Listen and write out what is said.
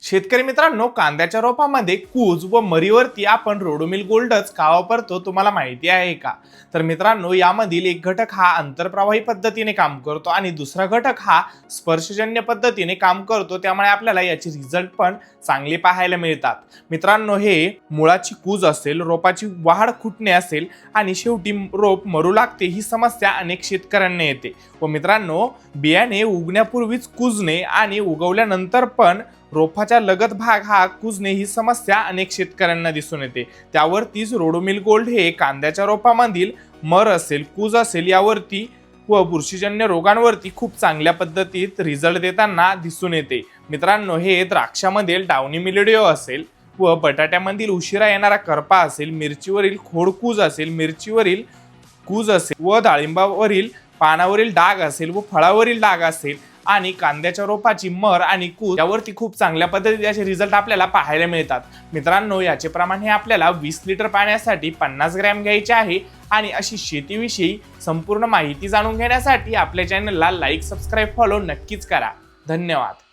शेतकरी मित्रांनो, कांद्याच्या रोपामध्ये कूज व मरीवरती आपण रोडोमिल गोल्डच का वापरतो तुम्हाला माहिती आहे का? तर मित्रांनो, यामधील एक घटक हा अंतरप्रवाही पद्धतीने काम करतो आणि दुसरा घटक हा स्पर्शजन्य पद्धतीने काम करतो, त्यामुळे आपल्याला याचे रिझल्ट पण चांगले पाहायला मिळतात। मित्रांनो, हे मुळाची कूज असेल, रोपाची वाढ खुटणे असेल आणि शेवटी रोप मरू लागते, ही समस्या अनेक शेतकऱ्यांना येते। व मित्रांनो, बियाणे उगण्यापूर्वीच कुजणे आणि उगवल्यानंतर पण रोपाच्या लगत भाग हा कुजणे ही समस्या अनेक शेतकऱ्यांना दिसून येते। त्यावरतीच रोडोमिल गोल्ड हे कांद्याच्या रोपामधील मर असेल, कूज असेल यावरती व बुरशीजन्य रोगांवरती खूप चांगल्या पद्धतीत रिझल्ट देताना दिसून येते। मित्रांनो, हे द्राक्षामधील डाउनी मिल्ड्यू असेल व बटाट्यामधील उशिरा येणारा करपा असेल, मिरचीवरील खोडकूज असेल, मिरचीवरील कूज असेल व डाळिंबावरील पानावरील डाग असेल व फळावरील डाग असेल आणि कांद्याच्या रोपाची मर आणि कूज यावरती खूप चांगल्या पद्धतीचे रिझल्ट आपल्याला पाहायला मिळतात। मित्रांनो, याचे प्रमाण हे आपल्याला 20 लिटर पाण्यासाठी 50 ग्रॅम घ्यायचे आहे आणि अशी शेतीविषयी संपूर्ण माहिती जाणून घेण्यासाठी आपल्या चॅनलला लाईक, सबस्क्राईब, फॉलो नक्कीच करा। धन्यवाद।